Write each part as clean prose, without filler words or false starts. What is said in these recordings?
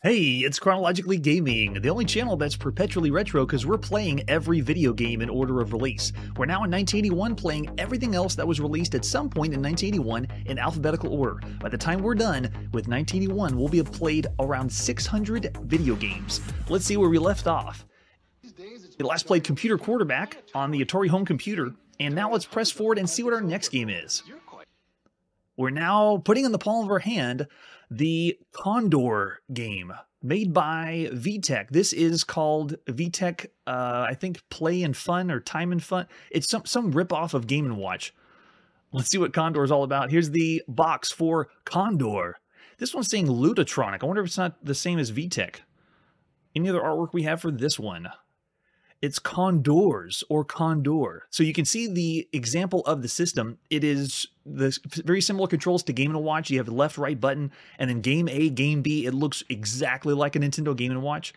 Hey, it's Chronologically Gaming, the only channel that's perpetually retro because we're playing every video game in order of release. We're now in 1981 playing everything else that was released at some point in 1981 in alphabetical order. By the time we're done with 1981, we'll have played around 600 video games. Let's see where we left off. We last played Computer Quarterback on the Atari home computer, and now let's press forward and see what our next game is. We're now putting in the palm of our hand the Condor game made by VTech. This is called VTech, I think Play and Fun or Time and Fun. It's some ripoff of Game & Watch. Let's see what Condor is all about. Here's the box for Condor. This one's saying Ludotronic. I wonder if it's not the same as VTech. Any other artwork we have for this one? It's Condors or Condor. So you can see the example of the system. It is the very similar controls to Game & Watch. You have the left, right button, and then Game A, Game B. It looks exactly like a Nintendo Game & Watch.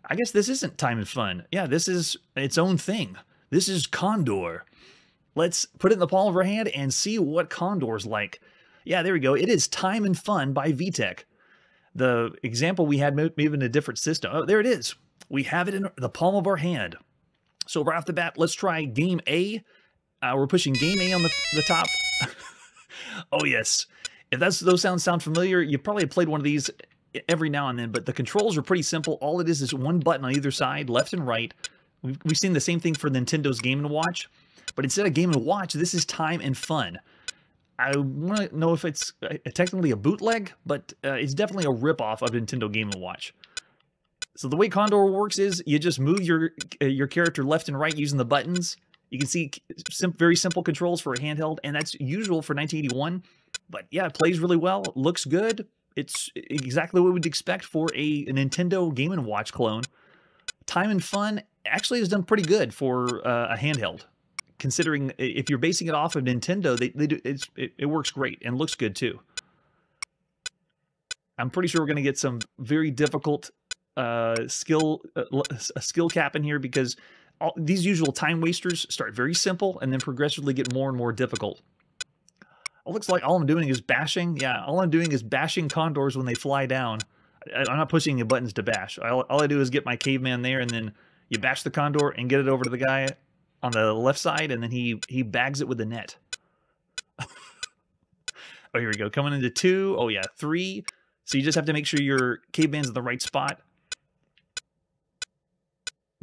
I guess this isn't Time and Fun. Yeah, this is its own thing. This is Condor. Let's put it in the palm of our hand and see what Condor's like. Yeah, there we go. It is Time and Fun by VTech. The example we had maybe in a different system. Oh, there it is. We have it in the palm of our hand. So right off the bat, let's try Game A. We're pushing Game A on the top. Oh, yes. If those sounds sound familiar, you probably have played one of these every now and then, but the controls are pretty simple. All it is one button on either side, left and right. We've seen the same thing for Nintendo's Game & Watch, but instead of Game & Watch, this is Time and Fun. I want to know if it's technically a bootleg, but it's definitely a ripoff of Nintendo Game & Watch. So the way Condor works is you just move your character left and right using the buttons. You can see very simple controls for a handheld, and that's usual for 1981. But yeah, it plays really well. It looks good. It's exactly what we'd expect for a Nintendo Game & Watch clone. Time and Fun actually has done pretty good for a handheld, considering if you're basing it off of Nintendo, it works great and looks good too. I'm pretty sure we're going to get some very difficult skill cap in here because these usual time wasters start very simple and then progressively get more and more difficult. It looks like all I'm doing is bashing. Yeah, all I'm doing is bashing condors when they fly down. I'm not pushing the buttons to bash. All I do is get my caveman there, and then you bash the condor and get it over to the guy on the left side, and then he bags it with the net. Oh, here we go. Coming into 2. Oh, yeah, 3. So you just have to make sure your caveman's in the right spot.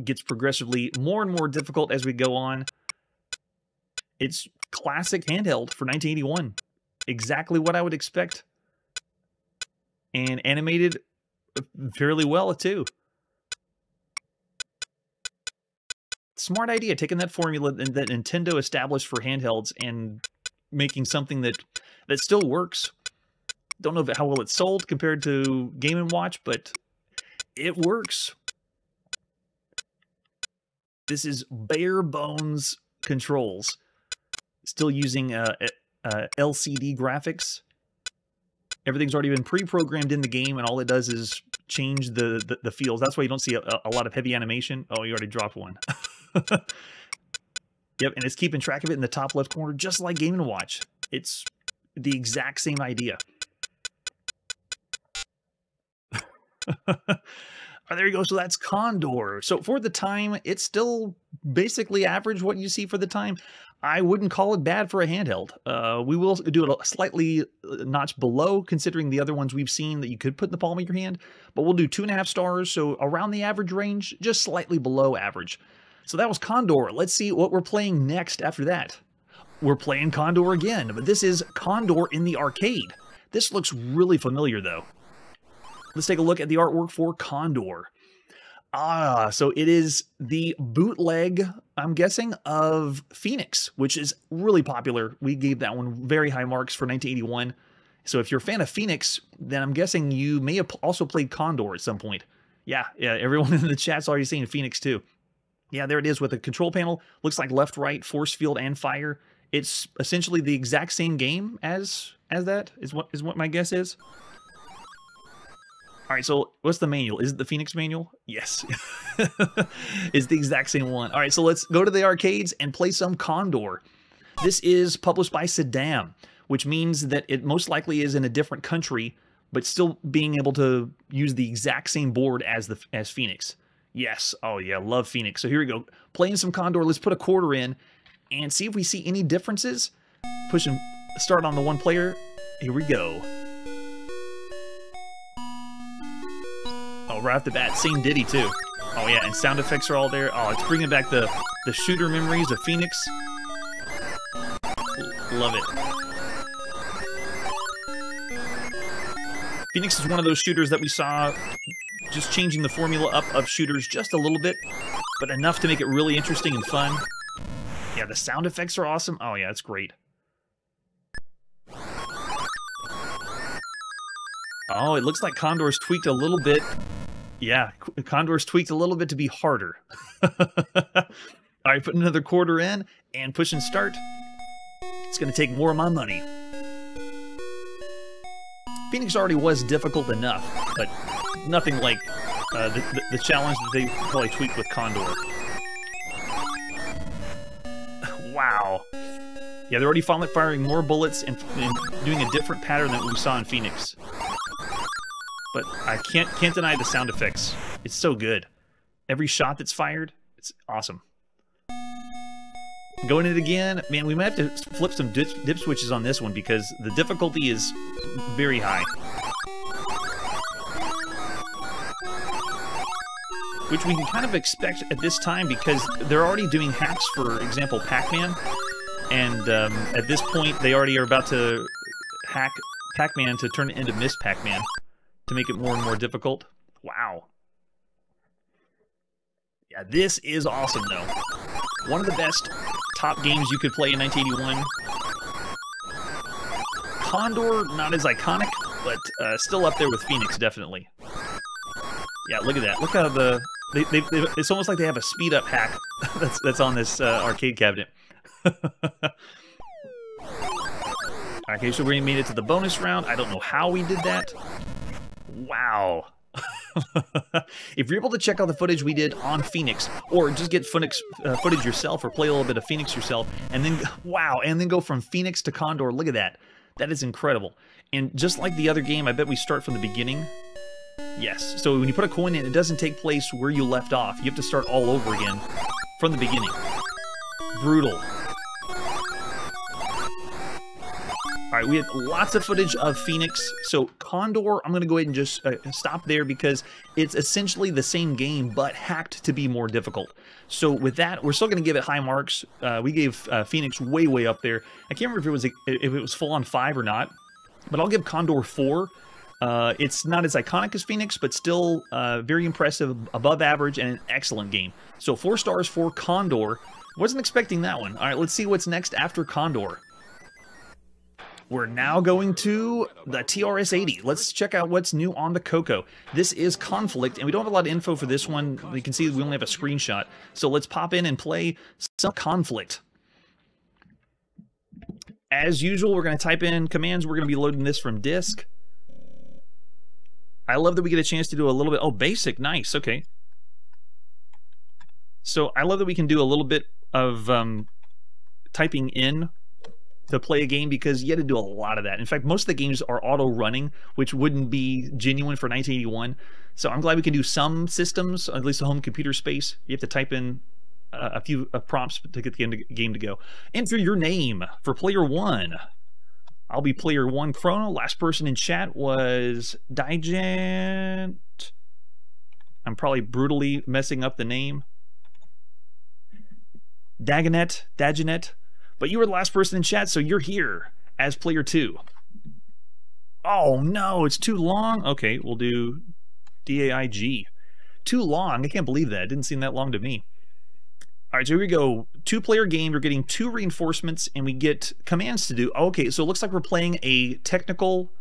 Gets progressively more and more difficult as we go on. It's classic handheld for 1981. Exactly what I would expect. And animated fairly well, too. Smart idea, taking that formula that Nintendo established for handhelds and making something that still works. Don't know how well it's sold compared to Game & Watch, but it works. This is bare bones controls. Still using LCD graphics. Everything's already been pre-programmed in the game, and all it does is change the fields. That's why you don't see a lot of heavy animation. Oh, you already dropped one. Yep, and it's keeping track of it in the top left corner, just like Game & Watch. It's the exact same idea. Oh, there you go. So that's Condor. So for the time, it's still basically average what you see for the time. I wouldn't call it bad for a handheld. We will do it a slightly notch below, considering the other ones we've seen that you could put in the palm of your hand. But we'll do 2.5 stars, so around the average range, just slightly below average. So that was Condor. Let's see what we're playing next after that. We're playing Condor again, but this is Condor in the arcade. This looks really familiar, though. Let's take a look at the artwork for Condor. So it is the bootleg, I'm guessing, of Phoenix, which is really popular. We gave that one very high marks for 1981. So if you're a fan of Phoenix, then I'm guessing you may have also played Condor at some point. Yeah, everyone in the chat's already saying Phoenix too. Yeah, there it is with the control panel. Looks like left, right, force field, and fire. It's essentially the exact same game as that, is what my guess is. All right, so what's the manual? Is it the Phoenix manual? Yes. It's the exact same one. All right, so let's go to the arcades and play some Condor. This is published by Saddam, which means that it most likely is in a different country but still being able to use the exact same board as Phoenix. Yes. Oh yeah, love Phoenix. So here we go. Playing some Condor. Let's put a quarter in and see if we see any differences. Pushing start on the one player. Here we go. Oh, right off the bat, same ditty too. Oh yeah, and sound effects are all there. Oh, it's bringing back the shooter memories of Phoenix. Love it. Phoenix is one of those shooters that we saw just changing the formula up of shooters just a little bit, but enough to make it really interesting and fun. Yeah, the sound effects are awesome. Oh yeah, it's great. Oh, it looks like Condor's tweaked a little bit. Yeah, Condor's tweaked a little bit to be harder. All right, putting another quarter in and pushing start. It's going to take more of my money. Phoenix already was difficult enough, but nothing like the challenge that they probably tweaked with Condor. Wow. Yeah, they're already firing more bullets and doing a different pattern than we saw in Phoenix. But I can't deny the sound effects. It's so good. Every shot that's fired, it's awesome. Going in it again, man, we might have to flip some dip switches on this one because the difficulty is very high. Which we can kind of expect at this time because they're already doing hacks, for example, Pac-Man. And at this point, they already are about to hack Pac-Man to turn it into Miss Pac-Man to make it more and more difficult. Wow. Yeah, this is awesome, though. One of the best top games you could play in 1981. Condor, not as iconic, but still up there with Phoenix, definitely. Yeah, look at that. Look how it's almost like they have a speed-up hack that's on this arcade cabinet. Okay, so we made it to the bonus round. I don't know how we did that. Wow. If you're able to check out the footage we did on Phoenix, or just get Phoenix footage yourself, or play a little bit of Phoenix yourself, and then, wow, and then go from Phoenix to Condor, look at that. That is incredible. And just like the other game, I bet we start from the beginning. Yes, so when you put a coin in, it doesn't take place where you left off. You have to start all over again from the beginning. Brutal. All right, we had lots of footage of Phoenix. So Condor, I'm going to go ahead and just stop there because it's essentially the same game, but hacked to be more difficult. So with that, we're still going to give it high marks. We gave Phoenix way, way up there. I can't remember if it was full on 5 or not, but I'll give Condor 4. It's not as iconic as Phoenix, but still very impressive, above average, and an excellent game. So 4 stars for Condor. Wasn't expecting that one. All right, let's see what's next after Condor. We're now going to the TRS-80. Let's check out what's new on the Con-Cou. This is Conflict, and we don't have a lot of info for this one. You can see we only have a screenshot. So let's pop in and play some Conflict. As usual, we're going to type in commands. We're going to be loading this from disk. I love that we get a chance to do a little bit... Oh, basic. Nice. Okay. So I love that we can do a little bit of typing in to play a game because you had to do a lot of that. In fact, most of the games are auto-running, which wouldn't be genuine for 1981. So I'm glad we can do some systems, at least the home computer space. You have to type in a few prompts to get the game to go. Enter your name for player 1. I'll be player 1 Chrono. Last person in chat was Digent. I'm probably brutally messing up the name. Dagenet. But you were the last person in chat, so you're here as player 2. Oh no, it's too long. Okay, we'll do DAIG. Too long. I can't believe that. It didn't seem that long to me. All right, so here we go. 2-player game. We're getting 2 reinforcements, and we get commands to do. Okay, so it looks like we're playing a technical...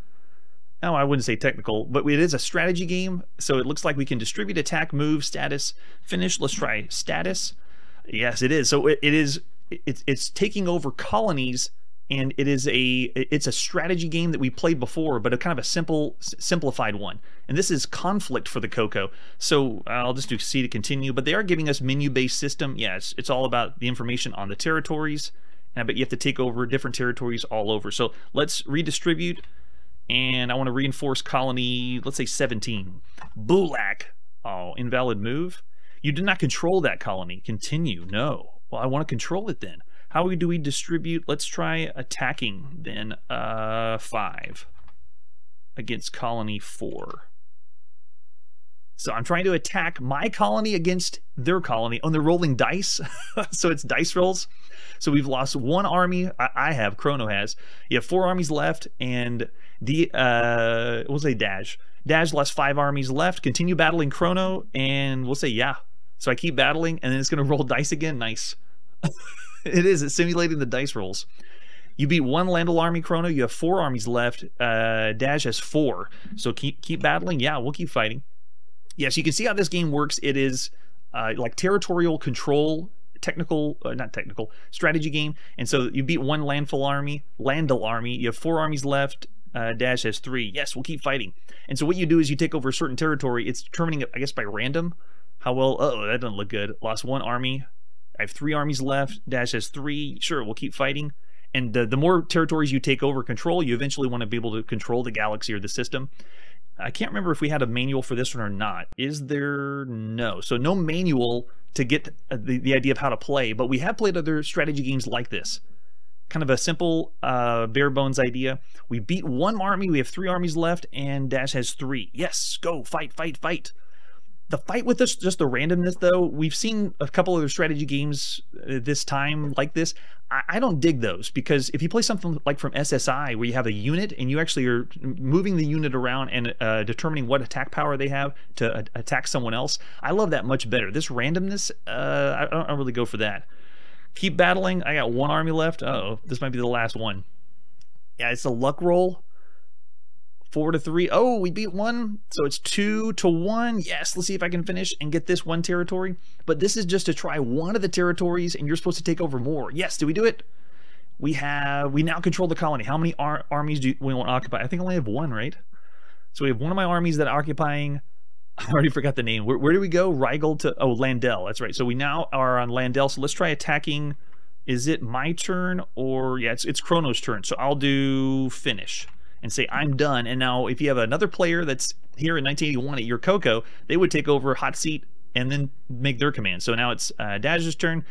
No, I wouldn't say technical, but it is a strategy game. So it looks like we can distribute, attack, move, status, finish. Let's try status. Yes, it is. So it's taking over colonies, and it's a strategy game that we played before, but a kind of a simplified one. And this is Conflict for the Con-Cou. So I'll just do C to continue, but they are giving us menu-based system. Yeah, it's all about the information on the territories, and I bet you have to take over different territories all over. So let's redistribute And I want to reinforce colony, let's say 17. Bulak. Oh, invalid move. You did not control that colony. Continue. No. Well, I want to control it then. How do we distribute? Let's try attacking then. 5 against colony 4. So I'm trying to attack my colony against their colony on the rolling dice. So it's dice rolls. So we've lost 1 army. I have, Chrono has. You have 4 armies left, and we'll say Dash. Dash lost 5 armies left. Continue battling Chrono, and we'll say yeah. So I keep battling, and then it's going to roll dice again. Nice. It is. It's simulating the dice rolls. You beat 1 Landal army, Chrono. You have 4 armies left. Dash has 4. So keep battling. Yeah, we'll keep fighting. Yes, you can see how this game works. It is like territorial control, not technical, strategy game. And so you beat 1 Landal army. You have 4 armies left. Dash has 3. Yes, we'll keep fighting. And so what you do is you take over a certain territory. It's determining, I guess, by random. How well? Oh, that doesn't look good. Lost 1 army. I have 3 armies left. Dash has 3. Sure, we'll keep fighting. And the more territories you take over control, you eventually want to be able to control the galaxy or the system. I can't remember if we had a manual for this one or not. Is there? No. So no manual to get the idea of how to play, but we have played other strategy games like this. Kind of a simple, bare bones idea. We beat 1 army, we have 3 armies left, and Dash has 3. Yes, go, fight, fight, fight. The fight with this, just the randomness though, we've seen a couple other strategy games this time like this. I don't dig those, because if you play something like from SSI where you have a unit and you actually are moving the unit around and determining what attack power they have to attack someone else, I love that much better. This randomness, I don't really go for that. Keep battling. I got 1 army left. Uh-oh, this might be the last one. Yeah, it's a luck roll. 4-3. Oh, we beat 1. So it's 2-1. Yes, let's see if I can finish and get this 1 territory. But this is just to try 1 of the territories, and you're supposed to take over more. Yes, did we do it? We now control the colony. How many armies do we want to occupy? I think I only have 1, right? So we have 1 of my armies that are occupying. I already forgot the name. Where do we go? Rigel to... Oh, Landel. That's right. So we now are on Landel. So let's try attacking. Is it my turn? Or... Yeah, it's Chrono's turn. So I'll do finish and say I'm done. And now if you have another player that's here in 1981 at your Coco, they would take over hot seat and then make their command. So now it's Dash's turn. Do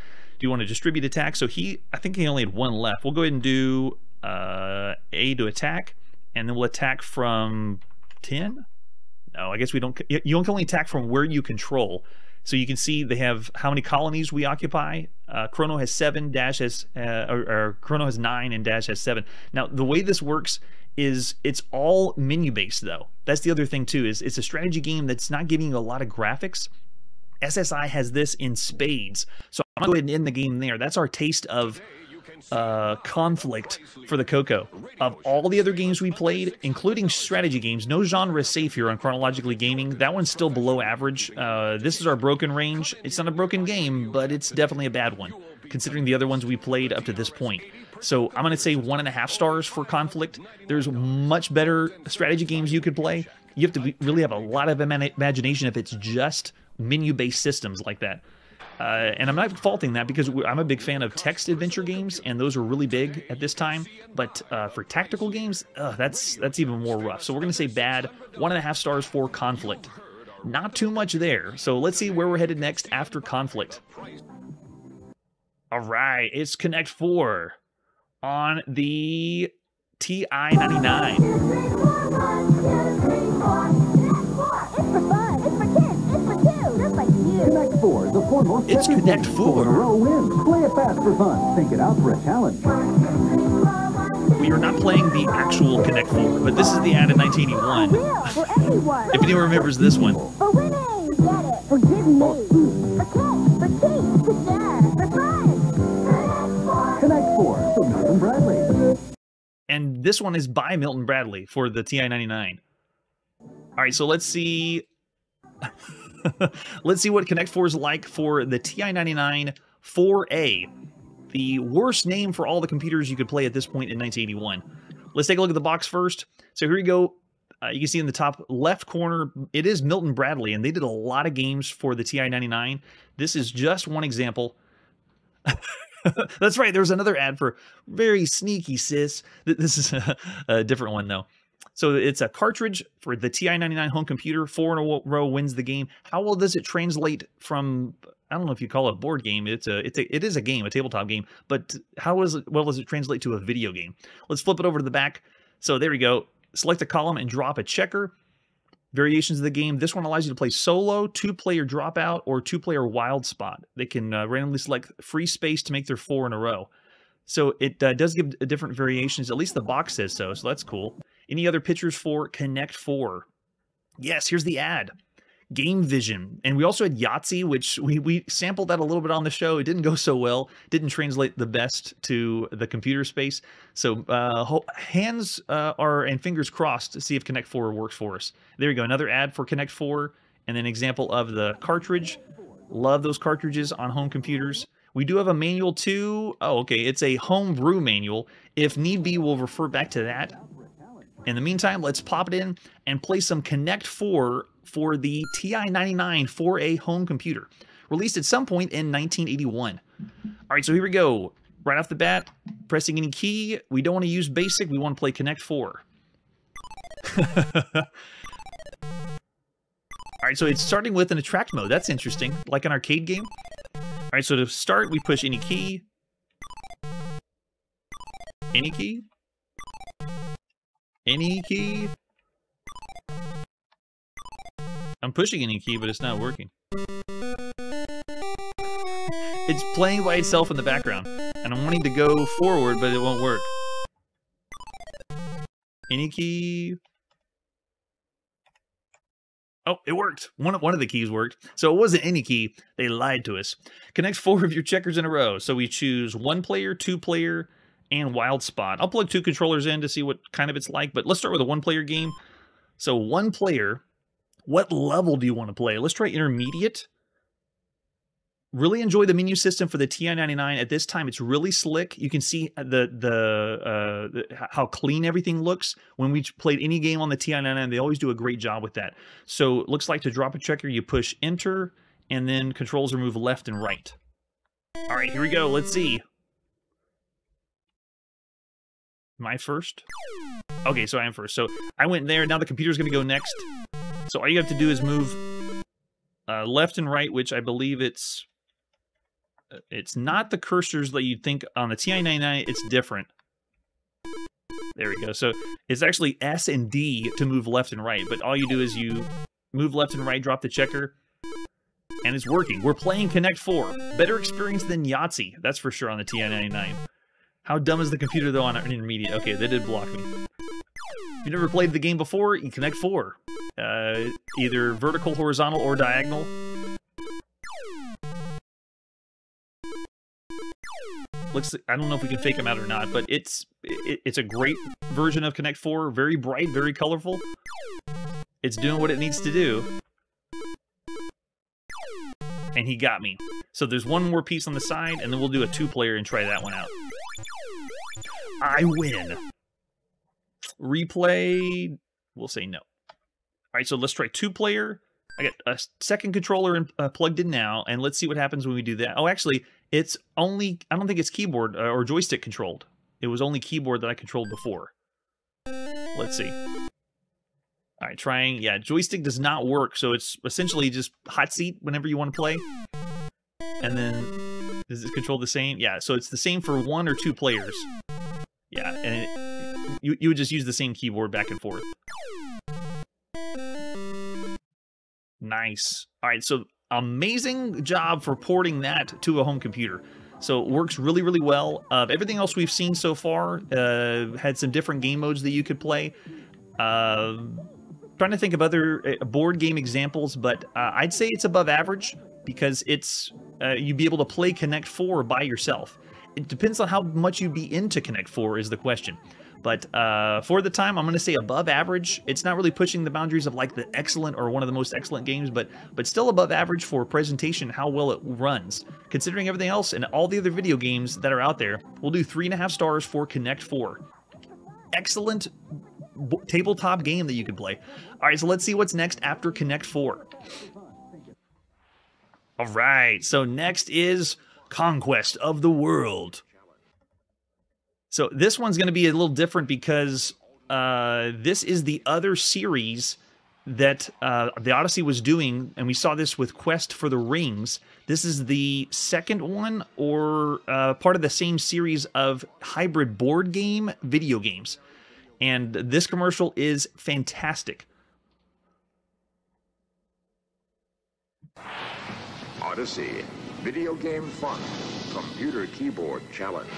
you want to distribute attack? So I think he only had 1 left. We'll go ahead and do A to attack, and then we'll attack from 10. No, I guess we don't. You can only attack from where you control. So you can see they have how many colonies we occupy. Chrono has 7, Dash has, or Chrono has 9, and Dash has 7. Now, the way this works is it's all menu-based, though. That's the other thing, too, is it's a strategy game that's not giving you a lot of graphics. SSI has this in spades. So I'm going to go ahead and end the game there. That's our taste of conflict for the Coco. Of all the other games we played, including strategy games, no genre is safe here on Chronologically Gaming. That one's still below average. This is our broken range. It's not a broken game, but it's definitely a bad one, considering the other ones we played up to this point. So I'm going to say 1.5 stars for conflict. There's much better strategy games you could play. You have to really have a lot of imagination if it's just menu-based systems like that. And I'm not faulting that, because I'm a big fan of text adventure games, and those are really big at this time. But for tactical games, that's even more rough. So we're going to say bad, 1.5 stars for conflict. Not too much there. So let's see where we're headed next after conflict. All right, it's Connect 4 on the TI-99. Connect 4, the foremost. It's Connect 4. Row wins. Play it fast for fun. Think it out for a challenge. We are not playing the actual Connect 4, but this is the ad in 1981. If anyone remembers this one. For winning, get it. For getting me. For cake, for tea, for share, for fun. Connect 4, from Milton Bradley. And this one is by Milton Bradley for the TI-99. All right, so let's see. Let's see what Connect 4 is like for the TI-99 4A. The worst name for all the computers you could play at this point in 1981. Let's take a look at the box first. So here we go. You can see in the top left corner, it is Milton Bradley, and they did a lot of games for the TI-99. This is just one example. That's right, there was another ad for Very Sneaky Sis. This is a different one, though. So it's a cartridge for the TI-99 home computer. 4 in a row wins the game. How well does it translate from, I don't know if you call it a board game. It is a game, a tabletop game. But well does it translate to a video game? Let's flip it over to the back. So there we go. Select a column and drop a checker. Variations of the game. This one allows you to play solo, 2-player dropout, or 2-player wild spot. They can randomly select free space to make their 4 in a row. So it does give different variations. At least the box says so, so that's cool. Any other pictures for Connect 4? Yes, here's the ad. Game Vision. And we also had Yahtzee, which we sampled that a little bit on the show. It didn't go so well. Didn't translate the best to the computer space. So hands and fingers crossed to see if Connect 4 works for us. There we go. Another ad for Connect 4. And an example of the cartridge. Love those cartridges on home computers. We do have a manual too. Oh, okay. It's a homebrew manual. If need be, we'll refer back to that. In the meantime, let's pop it in and play some Connect 4 for the TI-99 4A home computer, released at some point in 1981. All right, so here we go. Right off the bat, pressing any key. We don't want to use basic. We want to play Connect 4. All right, so it's starting with an attract mode. That's interesting, like an arcade game. All right, so to start, we push any key. Any key. Any key. I'm pushing any key, but it's not working. It's playing by itself in the background, and I'm wanting to go forward, but it won't work. Any key. Oh, it worked. One of the keys worked. So it wasn't any key. They lied to us. Connect 4 of your checkers in a row. So we choose 1-player, 2-player, and wild spot. I'll plug 2 controllers in to see what kind of it's like, but let's start with a 1-player game. So 1-player, what level do you want to play? Let's try intermediate. Really enjoy the menu system for the TI-99. At this time, it's really slick. You can see how clean everything looks. When we played any game on the TI-99, they always do a great job with that. So it looks like to drop a checker, you push enter, and then controls are move left and right. All right, here we go. Let's see. Am I first? Okay, so I am first. So I went there. Now the computer's going to go next. So all you have to do is move left and right, which I believe it's not the cursors that you'd think on the TI-99. It's different. There we go. So it's actually S and D to move left and right. But all you do is you move left and right, drop the checker, and it's working. We're playing Connect 4. Better experience than Yahtzee. That's for sure on the TI-99. How dumb is the computer, though, on an intermediate? Okay, they did block me. If you've never played the game before, you Connect 4. Either vertical, horizontal, or diagonal. I don't know if we can fake them out or not, but it's a great version of Connect 4. Very bright, very colorful. It's doing what it needs to do. And he got me. So there's one more piece on the side, and then we'll do a 2-player and try that one out. I win. Replay. We'll say no. All right, so let's try 2-player. I got a second controller plugged in now, and let's see what happens when we do that. Oh, actually, it's only, I don't think it's keyboard or joystick controlled. It was only keyboard that I controlled before. Let's see. All right, trying. Yeah, joystick does not work, so it's essentially just hot seat whenever you want to play. And then, is it control the same? Yeah, so it's the same for 1 or 2 players. Yeah, and you would just use the same keyboard back and forth. Nice. All right, so amazing job for porting that to a home computer. So it works really, really well. Everything else we've seen so far had some different game modes that you could play. Trying to think of other board game examples, but I'd say it's above average because it's you'd be able to play Connect 4 by yourself. It depends on how much you'd be into Connect 4 is the question. But for the time, I'm going to say above average. It's not really pushing the boundaries of like the excellent or one of the most excellent games, but still above average for presentation, how well it runs. Considering everything else and all the other video games that are out there, we'll do 3.5 stars for Connect 4. Excellent tabletop game that you could play. All right, so let's see what's next after Connect 4. All right, so next is Conquest of the World. So this one's going to be a little different because this is the other series that the Odyssey was doing, and we saw this with Quest for the Rings. This is the second one, or part of the same series of hybrid board game video games. And this commercial is fantastic. Odyssey, video game fun, computer keyboard challenge.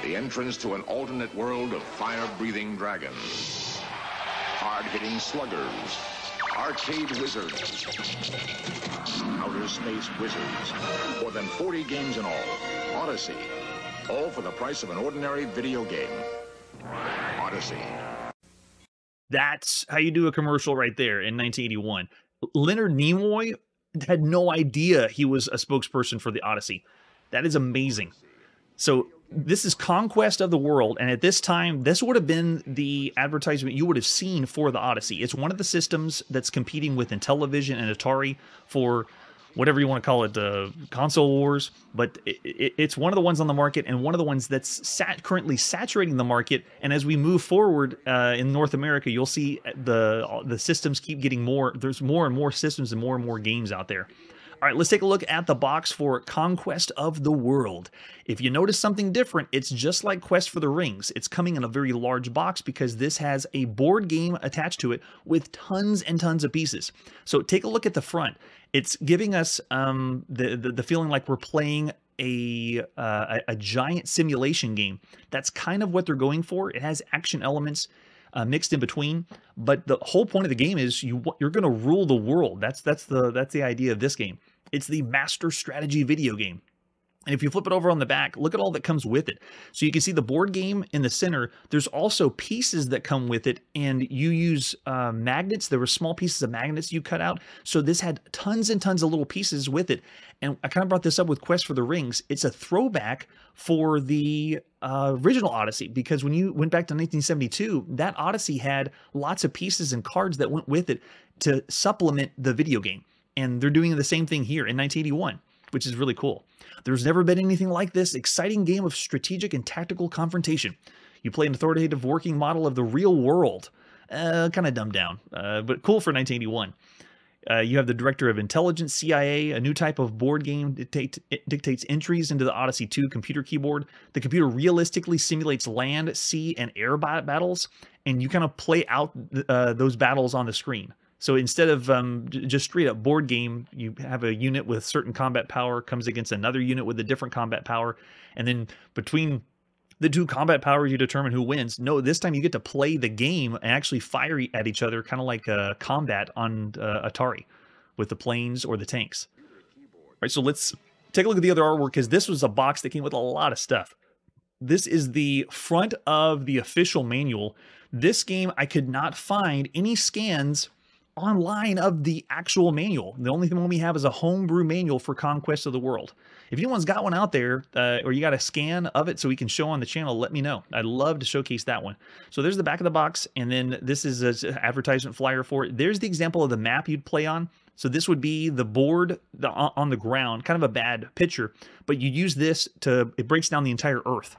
The entrance to an alternate world of fire-breathing dragons, hard-hitting sluggers, arcade wizards, outer space wizards. More than 40 games in all. Odyssey, all for the price of an ordinary video game. Odyssey. That's how you do a commercial right there in 1981. Leonard Nimoy had no idea he was a spokesperson for the Odyssey. That is amazing. So this is Conquest of the World, and at this time, this would have been the advertisement you would have seen for the Odyssey. It's one of the systems that's competing with Intellivision and Atari for whatever you want to call it, console wars, but it's one of the ones on the market, and one of the ones that's currently saturating the market. And as we move forward in North America, you'll see the systems keep getting more. There's more and more systems and more games out there. All right, let's take a look at the box for Conquest of the World. If you notice something different, it's just like Quest for the Rings. It's coming in a very large box because this has a board game attached to it with tons and tons of pieces. So take a look at the front. It's giving us the feeling like we're playing a giant simulation game. That's kind of what they're going for. It has action elements mixed in between, but the whole point of the game is you're going to rule the world. That's the idea of this game. It's the master strategy video game. And if you flip it over on the back, look at all that comes with it. So you can see the board game in the center. There's also pieces that come with it, and you use magnets. There were small pieces of magnets you cut out. So this had tons and tons of little pieces with it. And I kind of brought this up with Quest for the Rings. It's a throwback for the original Odyssey, because when you went back to 1972, that Odyssey had lots of pieces and cards that went with it to supplement the video game. And they're doing the same thing here in 1981, which is really cool. There's never been anything like this exciting game of strategic and tactical confrontation. You play an authoritative working model of the real world. Kind of dumbed down, but cool for 1981. You have the Director of Intelligence, CIA, a new type of board game. It dictates entries into the Odyssey 2 computer keyboard. The computer realistically simulates land, sea, and air battles, and you kind of play out those battles on the screen. So instead of just straight up board game, you have a unit with certain combat power comes against another unit with a different combat power. And then between the two combat powers, you determine who wins. No, this time you get to play the game and actually fire at each other, kind of like combat on Atari with the planes or the tanks. All right, so let's take a look at the other artwork, because this was a box that came with a lot of stuff. This is the front of the official manual. This game, I could not find any scans online of the actual manual. The only thing we have is a homebrew manual for Conquest of the World. If anyone's got one out there, or you got a scan of it so we can show on the channel, let me know. I'd love to showcase that one. So there's the back of the box, and then this is an advertisement flyer for it. There's the example of the map you'd play on. So this would be the board on the ground, kind of a bad picture, but you use this it breaks down the entire Earth.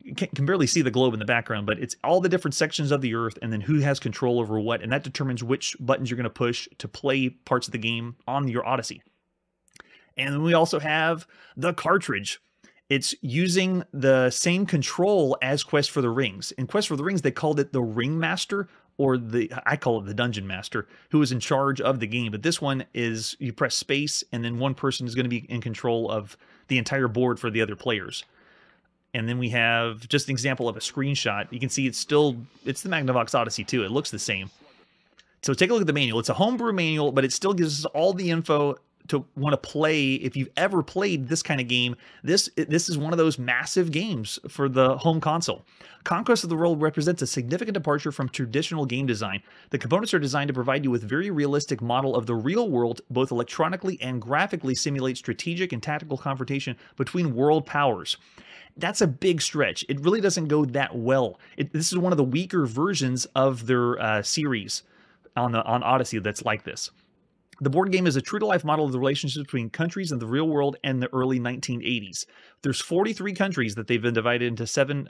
You can barely see the globe in the background, but it's all the different sections of the Earth and then who has control over what, and that determines which buttons you're going to push to play parts of the game on your Odyssey. And then we also have the cartridge. It's using the same control as Quest for the Rings. In Quest for the Rings, they called it the Ringmaster, or I call it the Dungeon Master, who is in charge of the game. But this one is you press space, and then one person is going to be in control of the entire board for the other players. And then we have just an example of a screenshot. You can see it's the Magnavox Odyssey 2. It looks the same. So take a look at the manual. It's a homebrew manual, but it still gives us all the info to want to play. If you've ever played this kind of game, this is one of those massive games for the home console. Conquest of the World represents a significant departure from traditional game design. The components are designed to provide you with a very realistic model of the real world, both electronically and graphically simulate strategic and tactical confrontation between world powers. That's a big stretch. It really doesn't go that well. This is one of the weaker versions of their series on Odyssey that's like this. The board game is a true-to-life model of the relationships between countries in the real world and the early 1980s. There's 43 countries that they've been divided into 7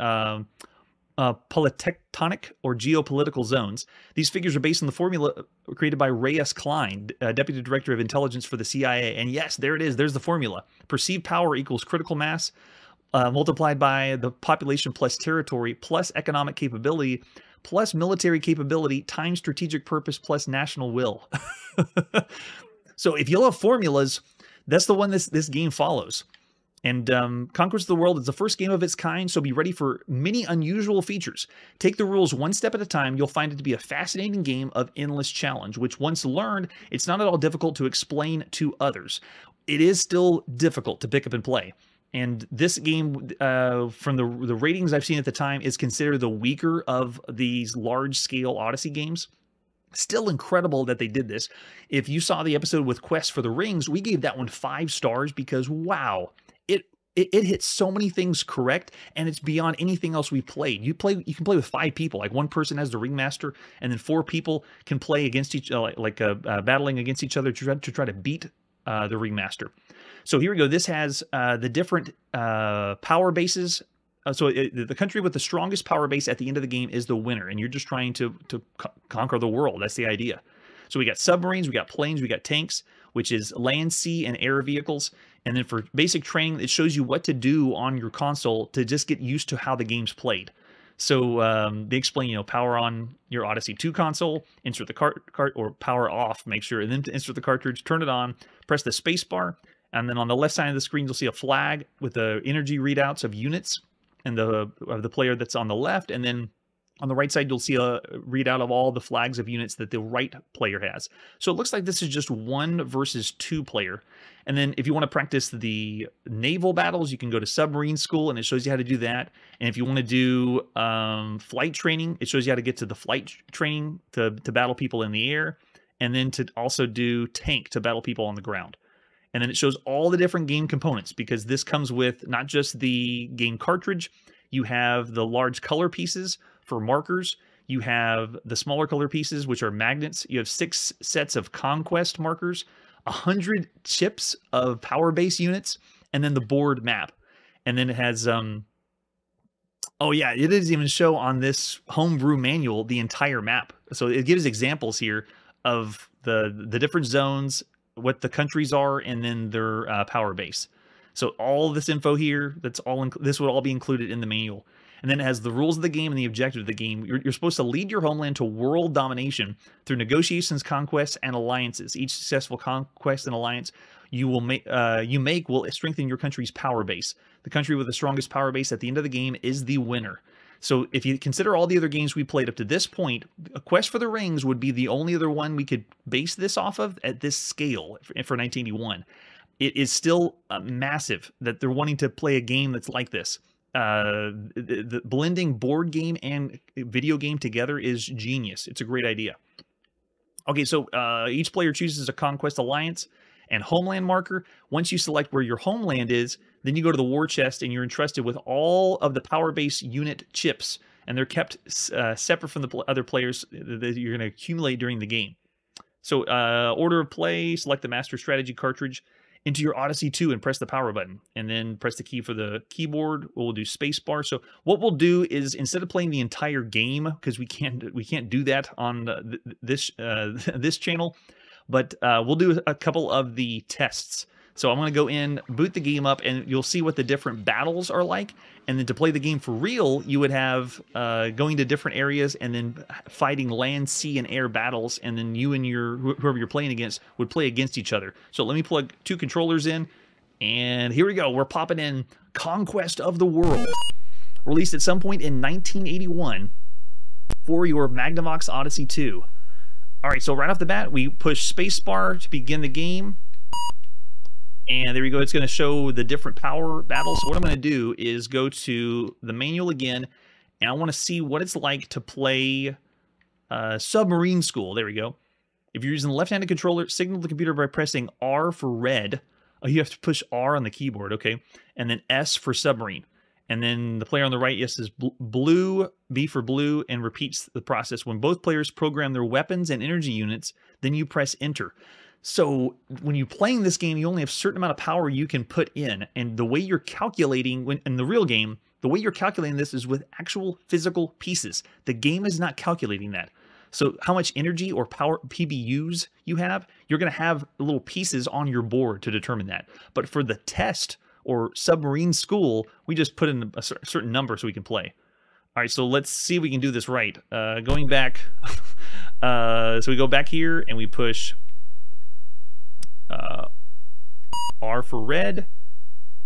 polytectonic or geopolitical zones. These figures are based on the formula created by Ray S. Klein, Deputy Director of Intelligence for the CIA. And yes, there it is. There's the formula. Perceived power equals critical mass multiplied by the population plus territory plus economic capability plus military capability times strategic purpose plus national will. So if you love formulas, that's the one this game follows. And Conquest of the World is the first game of its kind, so be ready for many unusual features. Take the rules one step at a time. You'll find it to be a fascinating game of endless challenge, which once learned, it's not at all difficult to explain to others. It is still difficult to pick up and play. And this game, from the ratings I've seen at the time, is considered the weaker of these large-scale Odyssey games. Still incredible that they did this. If you saw the episode with Quest for the Rings, we gave that one 5 stars because, wow, it hits so many things correct, and it's beyond anything else we've played. You can play with 5 people. Like, one person has the ringmaster, and then 4 people can play against each, battling against each other to try to beat the ringmaster. So here we go. This has the different power bases. So the country with the strongest power base at the end of the game is the winner, and you're just trying to conquer the world. That's the idea. So we got submarines, we got planes, we got tanks, which is land, sea, and air vehicles. And then for basic training, it shows you what to do on your console to just get used to how the game's played. So they explain, power on your Odyssey 2 console, insert the cart or power off, make sure, and then to insert the cartridge, turn it on, press the space bar, and then on the left side of the screen, you'll see a flag with the energy readouts of units and of the player that's on the left, and then on the right side, you'll see a readout of all the flags of units that the right player has. So it looks like this is just 1 versus 2 player. And then if you want to practice the naval battles, you can go to submarine school, and it shows you how to do that. And if you want to do flight training, it shows you how to get to the flight training to battle people in the air, and then to also do tank to battle people on the ground. And then it shows all the different game components, because this comes with not just the game cartridge. You have the large color pieces for markers. You have the smaller color pieces, which are magnets. You have 6 sets of Conquest markers, 100 chips of power base units, and then the board map. And then it has, oh yeah, it doesn't even show on this homebrew manual the entire map. So it gives examples here of the different zones, what the countries are, and then their power base. So all this info here, this would all be included in the manual. And then it has the rules of the game and the objective of the game. You're supposed to lead your homeland to world domination through negotiations, conquests, and alliances. Each successful conquest and alliance you make will strengthen your country's power base. The country with the strongest power base at the end of the game is the winner. So if you consider all the other games we played up to this point, A Quest for the Rings would be the only other one we could base this off of at this scale for 1981. It is still massive that they're wanting to play a game that's like this. The blending board game and video game together is genius. It's a great idea. Okay, so each player chooses a conquest alliance and homeland marker. Once you select where your homeland is, then you go to the war chest and you're entrusted with all of the power base unit chips, and they're kept separate from the other players that you're going to accumulate during the game. So order of play, select the master strategy cartridge into your Odyssey 2 and press the power button, and then press the key for the keyboard. We'll do spacebar. So what we'll do is, instead of playing the entire game, because we can't do that on this channel, but we'll do a couple of the tests. So I'm going to go in, boot the game up, and you'll see what the different battles are like. And then to play the game for real, you would have going to different areas and then fighting land, sea, and air battles. And then you and whoever you're playing against would play against each other. So let me plug 2 controllers in. And here we go. We're popping in Conquest of the World. Released at some point in 1981 for your Magnavox Odyssey 2. All right, so right off the bat, we push spacebar to begin the game. And there you go. It's going to show the different power battles. So what I'm going to do is go to the manual again, and I want to see what it's like to play Submarine School. There we go. If you're using the left-handed controller, signal the computer by pressing R for red. Oh, you have to push R on the keyboard, okay? And then S for submarine. And then the player on the right, yes, is blue, B for blue, and repeats the process. When both players program their weapons and energy units, then you press enter. So when you're playing this game, you only have a certain amount of power you can put in. And the way you're calculating in the real game, The way you're calculating this is with actual physical pieces. The game is not calculating that. So how much energy or power PBUs you have, you're going to have little pieces on your board to determine that. But for the test or submarine school, we just put in a certain number so we can play. All right, so let's see if we can do this right. Going back, so we go back here and we push R for red.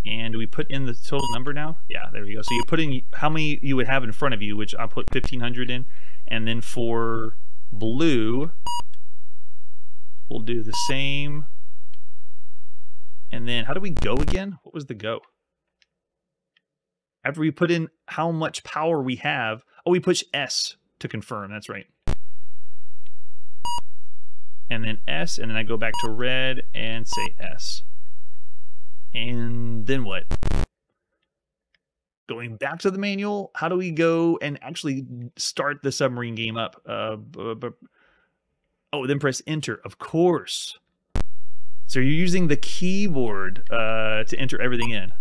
And do we put in the total number now? Yeah, there we go. So you put in how many you would have in front of you, which I'll put 1,500 in. And then for blue, we'll do the same. And then how do we go again? What was the go? After we put in how much power we have, oh, we push S to confirm. That's right. And then S, and then I go back to red and say S. And then what? Going back to the manual, how do we go and actually start the submarine game up? Oh, then press enter, of course. So you're using the keyboard to enter everything in.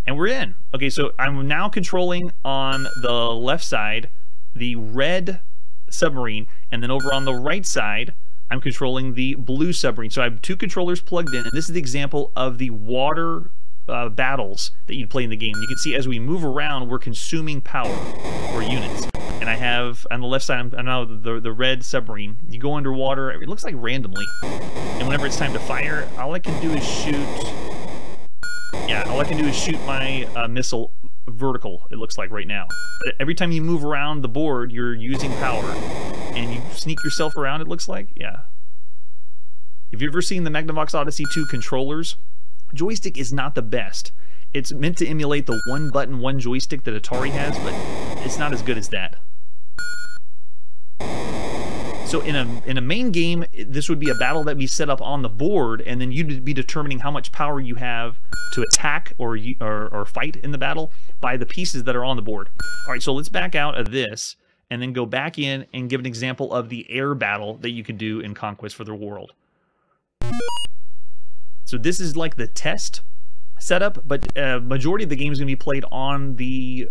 And we're in. Okay, so I'm now controlling on the left side the red submarine, and then over on the right side, I'm controlling the blue submarine. So I have two controllers plugged in, and this is the example of the water battles that you'd play in the game. You can see as we move around, we're consuming power or units. And I have, on the left side, I'm now the red submarine. You go underwater, it looks like randomly. And whenever it's time to fire, all I can do is shoot... Yeah, all I can do is shoot my missile vertical, it looks like right now. But every time you move around the board, you're using power. And you sneak yourself around, it looks like? Yeah. If you've ever seen the Magnavox Odyssey 2 controllers, joystick is not the best. It's meant to emulate the one button, one joystick that Atari has, but it's not as good as that. So in a main game, this would be a battle that would be set up on the board, and then you'd be determining how much power you have to attack or fight in the battle by the pieces that are on the board. All right, so let's back out of this and then go back in and give an example of the air battle that you could do in Conquest for the world. So this is like the test setup, but majority of the game is going to be played on the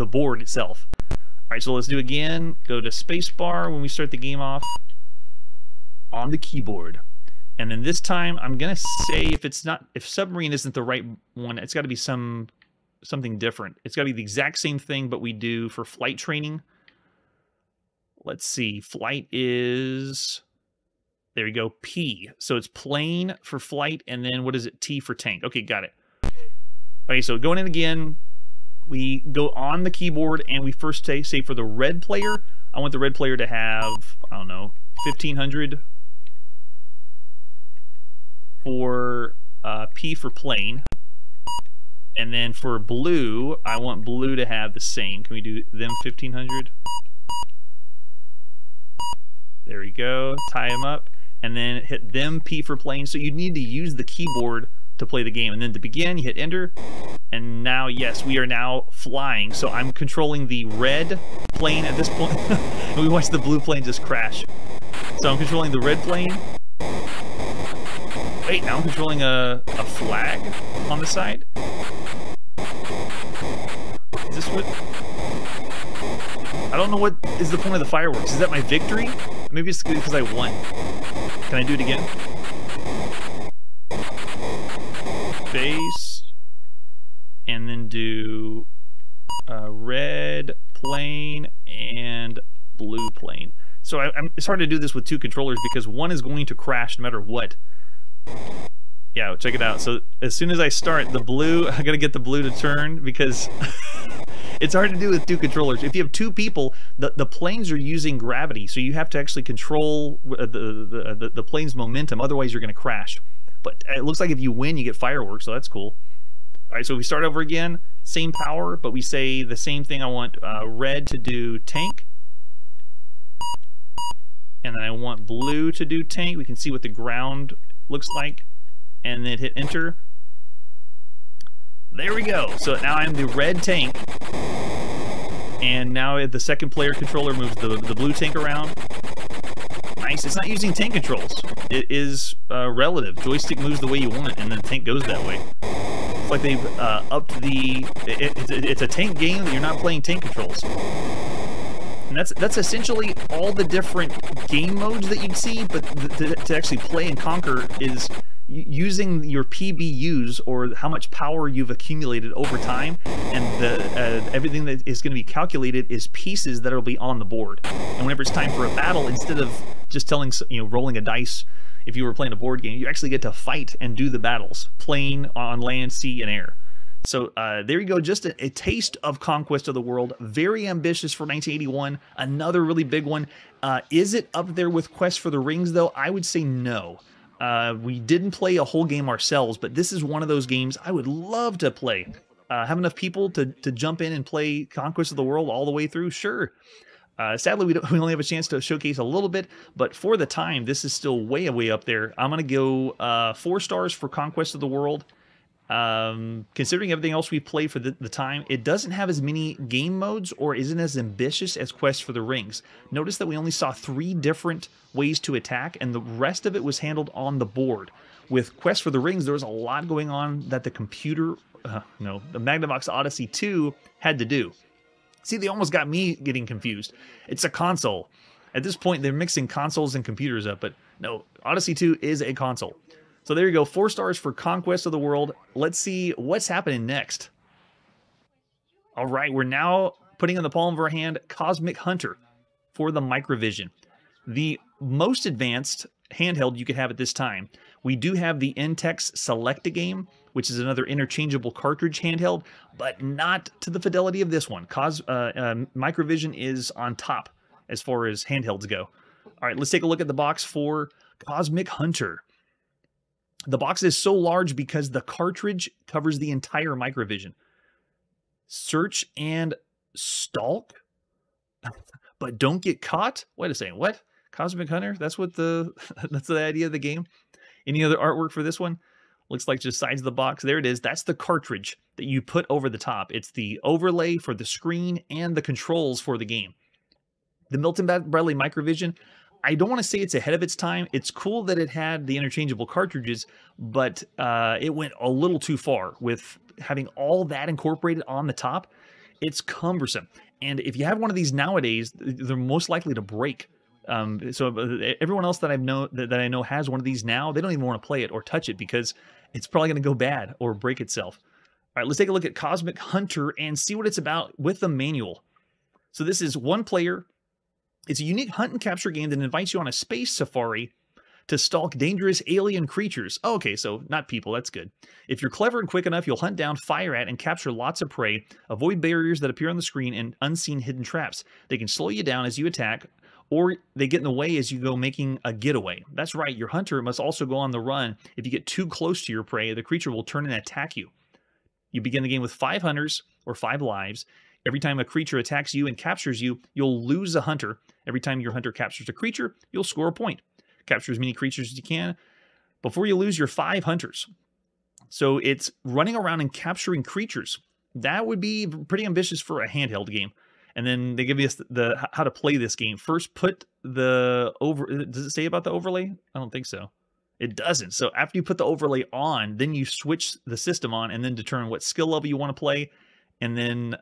board itself. All right, so let's do it again. Go to spacebar when we start the game off on the keyboard. And then this time I'm going to say if submarine isn't the right one, it's got to be something different. It's got to be the exact same thing, but we do for flight training. Let's see, flight is, there we go, P. So it's plane for flight, and then what is it, T for tank. Okay, got it. Okay, so going in again, we go on the keyboard, and we first say for the red player, I want the red player to have, I don't know, 1,500 for P for plane. And then for blue, I want blue to have the same. Can we do them 1,500? There we go. Tie them up. And then hit them P for plane. So you need to use the keyboard to play the game. And then to begin, you hit enter. And now, yes, we are now flying. So I'm controlling the red plane at this point. And we watch the blue plane just crash. So I'm controlling the red plane. Wait, now I'm controlling a flag on the side. Is this what... I don't know what is the point of the fireworks. Is that my victory? Maybe it's because I won. Can I do it again? Base. And then do red plane and blue plane. So it's hard to do this with two controllers because one is going to crash no matter what. Yeah, check it out. So as soon as I start the blue, I gotta get the blue to turn because it's hard to do with two controllers. If you have two people, the planes are using gravity, so you have to actually control the plane's momentum. Otherwise, you're gonna crash. But it looks like if you win, you get fireworks, so that's cool. All right, so we start over again, same power, but we say the same thing. I want red to do tank. And then I want blue to do tank. We can see what the ground looks like. And then hit enter. There we go. So now I'm the red tank. And now the second player controller moves the blue tank around. Nice. It's not using tank controls. It is relative. Joystick moves the way you want, and then tank goes that way. looks like they've upped the... It's a tank game that you're not playing tank controls. And that's essentially all the different game modes that you'd see, but to actually play and conquer is using your PBUs, or how much power you've accumulated over time, and everything that is going to be calculated is pieces that will be on the board. And whenever it's time for a battle, instead of just telling, rolling a dice, if you were playing a board game, you actually get to fight and do the battles, playing on land, sea, and air. So there you go, just a taste of Conquest of the World. Very ambitious for 1981, another really big one. Is it up there with Quest for the Rings, though? I would say no. We didn't play a whole game ourselves, but this is one of those games I would love to play. Have enough people to jump in and play Conquest of the World all the way through? Sure. Sadly, we only have a chance to showcase a little bit, but for the time, this is still way, way up there. I'm going to go 4 stars for Conquest of the World. Considering everything else we played for the time, it doesn't have as many game modes or isn't as ambitious as Quest for the Rings. Notice that we only saw 3 different ways to attack, and the rest of it was handled on the board. With Quest for the Rings, there was a lot going on that the computer, the Magnavox Odyssey 2 had to do. See, they almost got me getting confused. It's a console. At this point, they're mixing consoles and computers up, but no, Odyssey 2 is a console. So there you go, 4 stars for Conquest of the World. Let's see what's happening next. All right, we're now putting in the palm of our hand Cosmic Hunter for the Microvision. The most advanced handheld you could have at this time. We do have the Intex Select-A-Game, which is another interchangeable cartridge handheld, but not to the fidelity of this one. Microvision is on top as far as handhelds go. All right, let's take a look at the box for Cosmic Hunter. The box is so large because the cartridge covers the entire Microvision. Search and stalk, but don't get caught? Wait a second, what? Cosmic Hunter? That's what that's the idea of the game? Any other artwork for this one? Looks like just sides of the box. There it is. That's the cartridge that you put over the top. It's the overlay for the screen and the controls for the game. The Milton Bradley Microvision, I don't want to say it's ahead of its time. It's cool that it had the interchangeable cartridges, but it went a little too far with having all that incorporated on the top. It's cumbersome. And if you have one of these nowadays, they're most likely to break. So everyone else that I know has one of these now, they don't even want to play it or touch it because it's probably going to go bad or break itself. All right, let's take a look at Cosmic Hunter and see what it's about with the manual. So this is one player. It's a unique hunt and capture game that invites you on a space safari to stalk dangerous alien creatures. Oh, okay, so not people, that's good. If you're clever and quick enough, you'll hunt down, fire at, and capture lots of prey, avoid barriers that appear on the screen, and unseen hidden traps. They can slow you down as you attack, or they get in the way as you go making a getaway. That's right, your hunter must also go on the run. If you get too close to your prey, the creature will turn and attack you. You begin the game with 5 hunters, or 5 lives. Every time a creature attacks you and captures you, you'll lose a hunter. Every time your hunter captures a creature, you'll score a point. Capture as many creatures as you can before you lose your 5 hunters. So it's running around and capturing creatures. That would be pretty ambitious for a handheld game. And then they give you the how to play this game. First, put the does it say about the overlay? I don't think so. It doesn't. So after you put the overlay on, then you switch the system on and then determine what skill level you want to play. And then